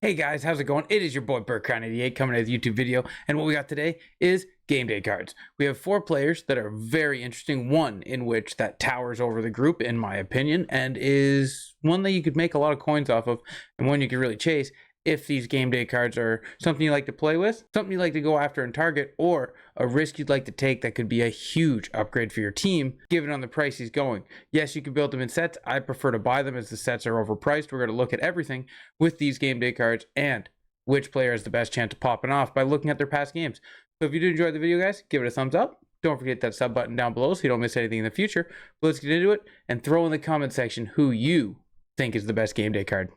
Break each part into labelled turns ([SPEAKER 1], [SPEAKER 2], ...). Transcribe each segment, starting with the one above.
[SPEAKER 1] Hey guys, how's it going? It is your boy BurkCrown88 coming at a YouTube video, and what we got today is Gameday Cards. We have 4 players that are very interesting, one in which that towers over the group in my opinion, and is one that you could make a lot of coins off of, and one you could really chase if these Gameday Cards are something you like to play with, something you like to go after and target, or a risk you'd like to take that could be a huge upgrade for your team, given on the price he's going. Yes, you can build them in sets. I prefer to buy them as the sets are overpriced. We're going to look at everything with these Gameday Cards and which player has the best chance of popping off by looking at their past games. So if you did enjoy the video, guys, give it a thumbs up. Don't forget that sub button down below so you don't miss anything in the future. But let's get into it and throw in the comment section who you think is the best Gameday card.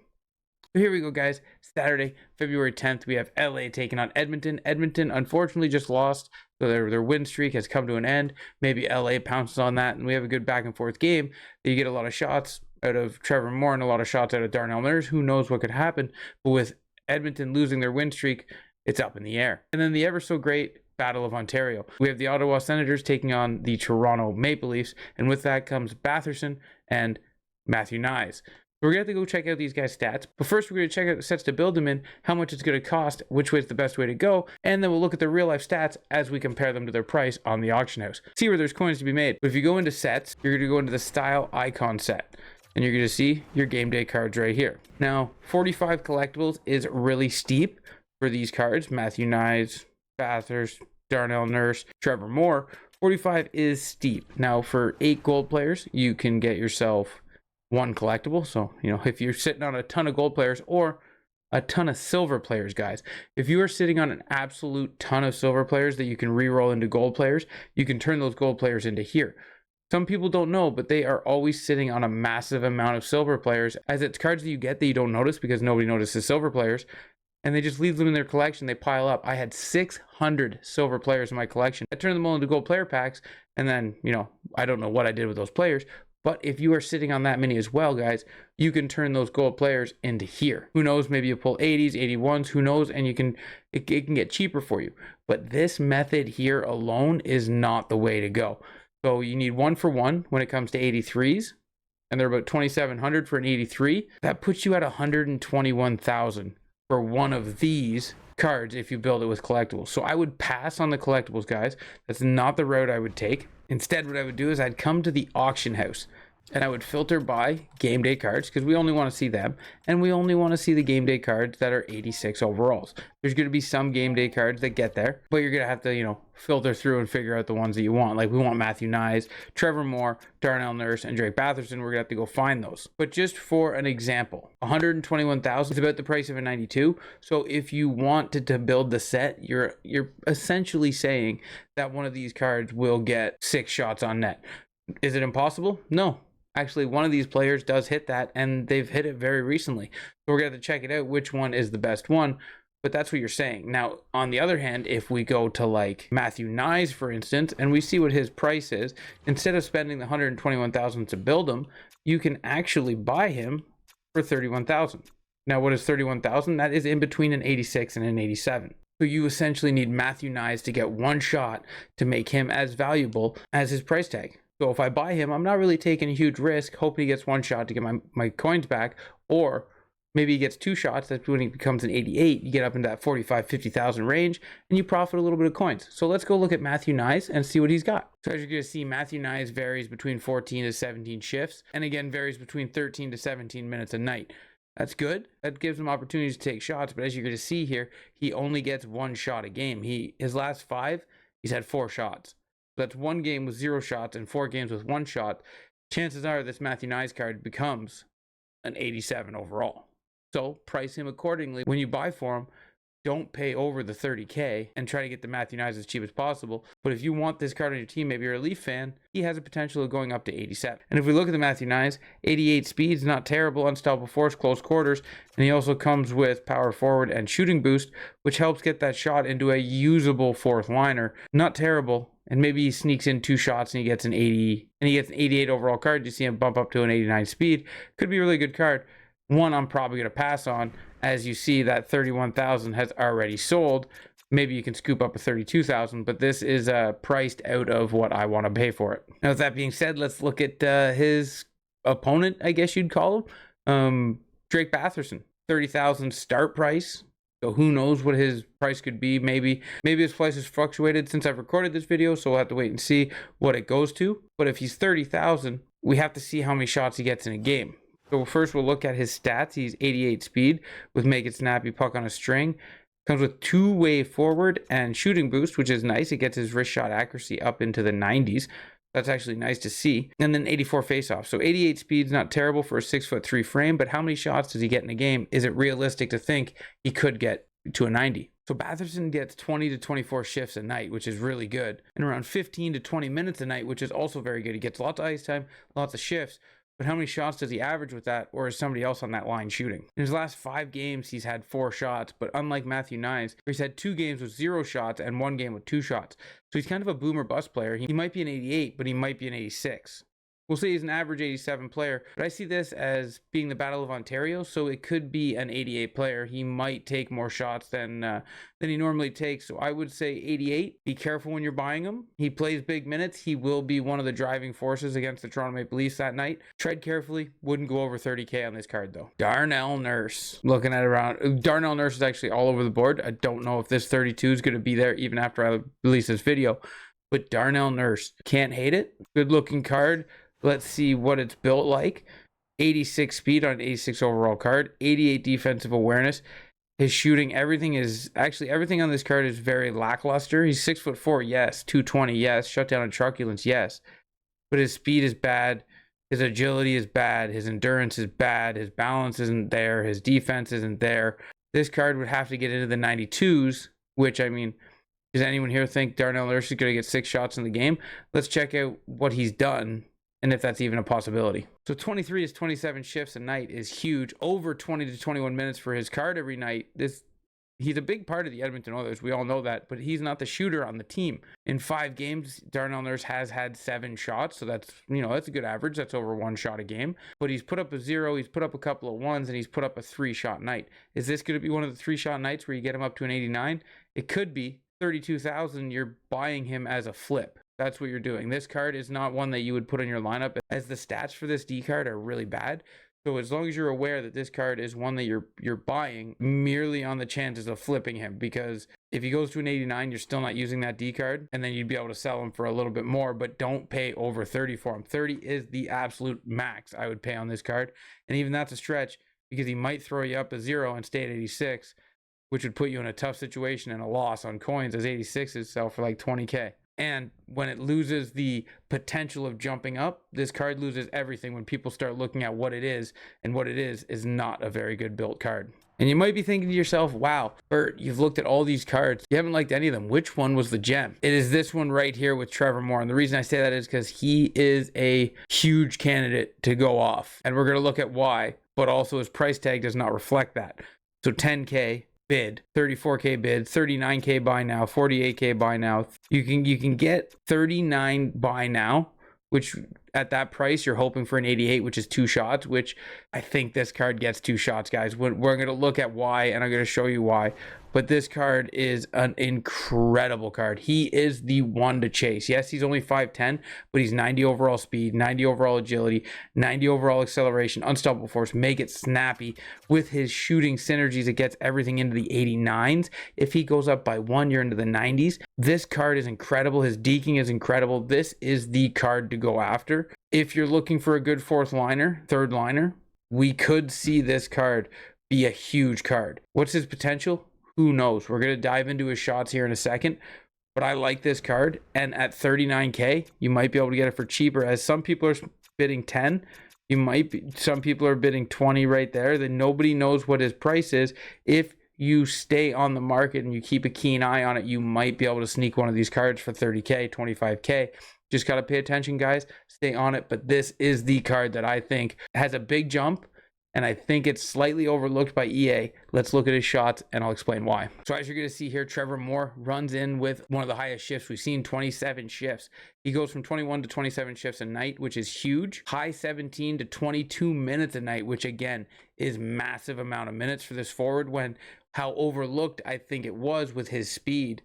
[SPEAKER 1] So here we go, guys. Saturday, February 10th, we have LA taking on Edmonton. Edmonton unfortunately just lost, so their win streak has come to an end. Maybe LA pounces on that, and we have a good back and forth game. You get a lot of shots out of Trevor Moore and a lot of shots out of Darnell Nurse. Who knows what could happen? But with Edmonton losing their win streak, it's up in the air. And then the ever so great Battle of Ontario. We have the Ottawa Senators taking on the Toronto Maple Leafs, and with that comes Batherson and Matthew Knies. We're going to have to go check out these guys' stats, but first we're going to check out the sets to build them in, how much it's going to cost, which way is the best way to go, and then we'll look at their real-life stats as we compare them to their price on the auction house. See where there's coins to be made. But if you go into sets, you're going to go into the Style Icon set, and you're going to see your Gameday cards right here. Now, 45 collectibles is really steep for these cards. Matthew Knies, Bathurst, Darnell Nurse, Trevor Moore. 45 is steep. Now, for 8 gold players, you can get yourself 1 collectible. So, if you're sitting on a ton of gold players or a ton of silver players, guys, if you are sitting on an absolute ton of silver players that you can re-roll into gold players, you can turn those gold players into here. Some people don't know, but they are always sitting on a massive amount of silver players, as it's cards that you get that you don't notice because nobody notices silver players, and they just leave them in their collection. They pile up. I had 600 silver players in my collection. I turned them all into gold player packs, and then, I don't know what I did with those players. But if you are sitting on that many as well, guys, you can turn those gold players into here. Who knows, maybe you pull 80s, 81s, who knows, and it can get cheaper for you. But this method here alone is not the way to go. So you need 1 for 1 when it comes to 83s, and they're about 2,700 for an 83. That puts you at 121,000 for one of these cards if you build it with collectibles. So I would pass on the collectibles, guys. That's not the route I would take. Instead, what I would do is I'd come to the auction house and I would filter by Gameday cards, because we only want to see them, and we only want to see the Gameday cards that are 86 overalls. There's going to be some Gameday cards that get there, but you're going to have to, filter through and figure out the ones that you want. Like we want Matthew Knies, Trevor Moore, Darnell Nurse, and Drake Batherson. We're going to have to go find those. But just for an example, 121,000 is about the price of a 92. So if you wanted to build the set, you're essentially saying that one of these cards will get 6 shots on net. Is it impossible? No. Actually, one of these players does hit that, and they've hit it very recently. So we're going to have to check it out, which one is the best one. But that's what you're saying. Now, on the other hand, if we go to like Matthew Knies, for instance, and we see what his price is, instead of spending the 121,000 to build him, you can actually buy him for 31,000. Now, what is 31,000? That is in between an 86 and an 87. So you essentially need Matthew Knies to get 1 shot to make him as valuable as his price tag. So if I buy him, I'm not really taking a huge risk, hoping he gets 1 shot to get my coins back, or maybe he gets 2 shots. That's when he becomes an 88. You get up into that 45, 50,000 range, and you profit a little bit of coins. So let's go look at Matthew Knies and see what he's got. So as you're going to see, Matthew Knies varies between 14 to 17 shifts, and again varies between 13 to 17 minutes a night. That's good. That gives him opportunities to take shots, but as you're going to see here, he only gets 1 shot a game. His last 5, he's had 4 shots. That's 1 game with 0 shots and 4 games with 1 shot. Chances are this Matthew Knies card becomes an 87 overall. So price him accordingly. When you buy for him, don't pay over the 30K and try to get the Matthew Knies as cheap as possible. But if you want this card on your team, maybe you're a Leaf fan, he has a potential of going up to 87. And if we look at the Matthew Knies, 88 speeds, not terrible, unstoppable force, close quarters, and he also comes with power forward and shooting boost, which helps get that shot into a usable 4th liner. Not terrible. And maybe he sneaks in 2 shots and he gets an 80, and he gets an 88 overall card. You see him bump up to an 89 speed. Could be a really good card. One I'm probably going to pass on, as you see that 31,000 has already sold. Maybe you can scoop up a 32,000, but this is priced out of what I want to pay for it. Now, with that being said, let's look at his opponent, I guess you'd call him. Drake Batherson. 30,000 start price. So who knows what his price could be. Maybe his price has fluctuated since I've recorded this video, so we'll have to wait and see what it goes to. But if he's 30,000, we have to see how many shots he gets in a game. So first we'll look at his stats. He's 88 speed with make it snappy, puck on a string. Comes with two-way forward and shooting boost, which is nice. It gets his wrist shot accuracy up into the 90s. That's actually nice to see. And then 84 faceoff. So 88 speed's not terrible for a 6'3" frame, but how many shots does he get in a game? Is it realistic to think he could get to a 90? So Batherson gets 20 to 24 shifts a night, which is really good, and around 15 to 20 minutes a night, which is also very good. He gets lots of ice time, lots of shifts. But how many shots does he average with that, or is somebody else on that line shooting? In his last 5 games, he's had 4 shots, but unlike Matthew Nyes, he's had 2 games with 0 shots and 1 game with 2 shots. So he's kind of a boomer bust player. He might be an 88, but he might be an 86. We'll say he's an average 87 player, but I see this as being the Battle of Ontario, so it could be an 88 player. He might take more shots than he normally takes, so I would say 88. Be careful when you're buying him. He plays big minutes. He will be one of the driving forces against the Toronto Maple Leafs that night. Tread carefully. Wouldn't go over 30K on this card, though. Darnell Nurse. Looking at around. Darnell Nurse is actually all over the board. I don't know if this 32 is going to be there even after I release this video, but Darnell Nurse. Can't hate it. Good looking card. Let's see what it's built like. 86 speed on an 86 overall card. 88 defensive awareness. His shooting, everything on this card is very lackluster. He's 6'4", yes. 220, yes. Shutdown and truculence, yes. But his speed is bad. His agility is bad. His endurance is bad. His balance isn't there. His defense isn't there. This card would have to get into the 92s, which, I mean, does anyone here think Darnell Nurse is going to get 6 shots in the game? Let's check out what he's done, and if that's even a possibility. So 23 to 27 shifts a night is huge. Over 20 to 21 minutes for his card every night. He's a big part of the Edmonton Oilers. We all know that, but he's not the shooter on the team. In 5 games, Darnell Nurse has had 7 shots, so that's a good average. That's over 1 shot a game. But he's put up a 0, he's put up a couple of 1s, and he's put up a 3-shot night. Is this going to be one of the 3-shot nights where you get him up to an 89? It could be. 32,000, you're buying him as a flip. That's what you're doing. This card is not one that you would put in your lineup, as the stats for this D card are really bad. So as long as you're aware that this card is one that you're buying merely on the chances of flipping him, because if he goes to an 89, you're still not using that D card, and then you'd be able to sell him for a little bit more, but don't pay over 30 for him. 30 is the absolute max I would pay on this card, and even that's a stretch because he might throw you up a 0 and stay at 86, which would put you in a tough situation and a loss on coins, as 86s sell for like 20K. And when it loses the potential of jumping up, this card loses everything when people start looking at what it is, and what it is not a very good built card. And you might be thinking to yourself, wow, Bert, you've looked at all these cards. You haven't liked any of them. Which one was the gem? It is this one right here with Trevor Moore. And the reason I say that is because he is a huge candidate to go off. And we're going to look at why, but also his price tag does not reflect that. So 10K. Bid, 34K bid, 39K buy now, 48K buy now. You can get 39 buy now, which at that price you're hoping for an 88, which is 2 shots, which I think this card gets 2 shots, guys. We're going to look at why, and I'm going to show you why. But this card is an incredible card. He is the one to chase. Yes, he's only 5'10", but he's 90 overall speed, 90 overall agility, 90 overall acceleration, unstoppable force, make it snappy. With his shooting synergies, it gets everything into the 89s. If he goes up by 1, you're into the 90s. This card is incredible. His deking is incredible. This is the card to go after. If you're looking for a good 4th liner, 3rd liner, we could see this card be a huge card. What's his potential? Who knows? We're going to dive into his shots here in a second, but I like this card, and at 39K, you might be able to get it for cheaper, as some people are bidding 10. Some people are bidding 20 right there. Then nobody knows what his price is. If you stay on the market and you keep a keen eye on it, you might be able to sneak one of these cards for 30K, 25K. Just got to pay attention, guys. Stay on it, but this is the card that I think has a big jump, and I think it's slightly overlooked by EA. Let's look at his shots, and I'll explain why. So as you're going to see here, Trevor Moore runs in with one of the highest shifts. We've seen 27 shifts. He goes from 21 to 27 shifts a night, which is huge. High 17 to 22 minutes a night, which again is massive amount of minutes for this forward, when how overlooked I think it was with his speed.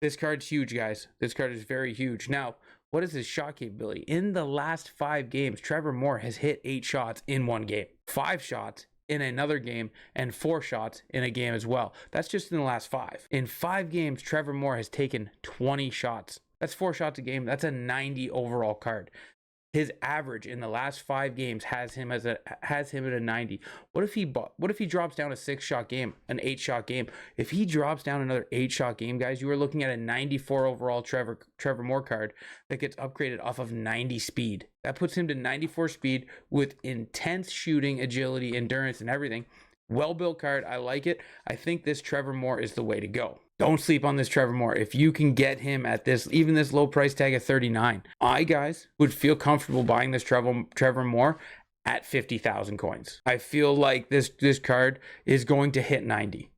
[SPEAKER 1] This card's huge, guys. This card is very huge. Now, what is his shot capability? In the last 5 games, Trevor Moore has hit 8 shots in one game. 5 shots in another game and 4 shots in a game as well. That's just in the last 5. In 5 games, Trevor Moore has taken 20 shots. That's 4 shots a game. That's a 90 overall card. His average in the last 5 games has him at a 90. What if he drops down a 6-shot game, an 8-shot game? If he drops down another 8-shot game, guys, you are looking at a 94 overall Trevor Moore card that gets upgraded off of 90 speed. That puts him to 94 speed with intense shooting, agility, endurance, and everything. Well-built card. I like it. I think this Trevor Moore is the way to go. Don't sleep on this Trevor Moore. If you can get him at even this low price tag of 39, I, guys, would feel comfortable buying this Trevor Moore at 50,000 coins. I feel like this card is going to hit 90.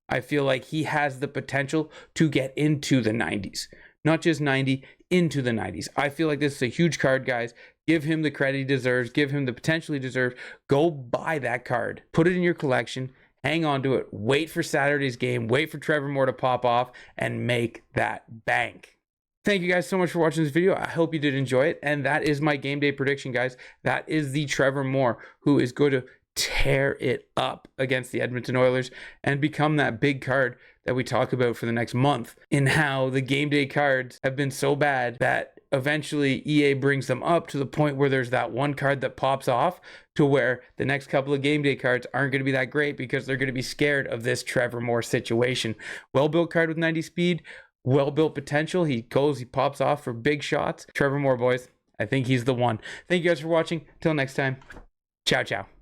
[SPEAKER 1] I feel like he has the potential to get into the 90s. Not just 90, into the 90s. I feel like this is a huge card, guys. Give him the credit he deserves. Give him the potential he deserves. Go buy that card. Put it in your collection. Hang on to it. Wait for Saturday's game. Wait for Trevor Moore to pop off and make that bank. Thank you guys so much for watching this video. I hope you did enjoy it. And that is my game day prediction, guys. That is the Trevor Moore who is going to tear it up against the Edmonton Oilers and become that big card that we talk about for the next month, in how the game day cards have been so bad that eventually EA brings them up to the point where there's that one card that pops off, to where the next couple of game day cards aren't going to be that great because they're going to be scared of this Trevor Moore situation. Well-built card with 90 speed, well-built potential. He pops off for big shots. Trevor Moore, boys. I think he's the one. Thank you guys for watching. Till next time. Ciao, ciao.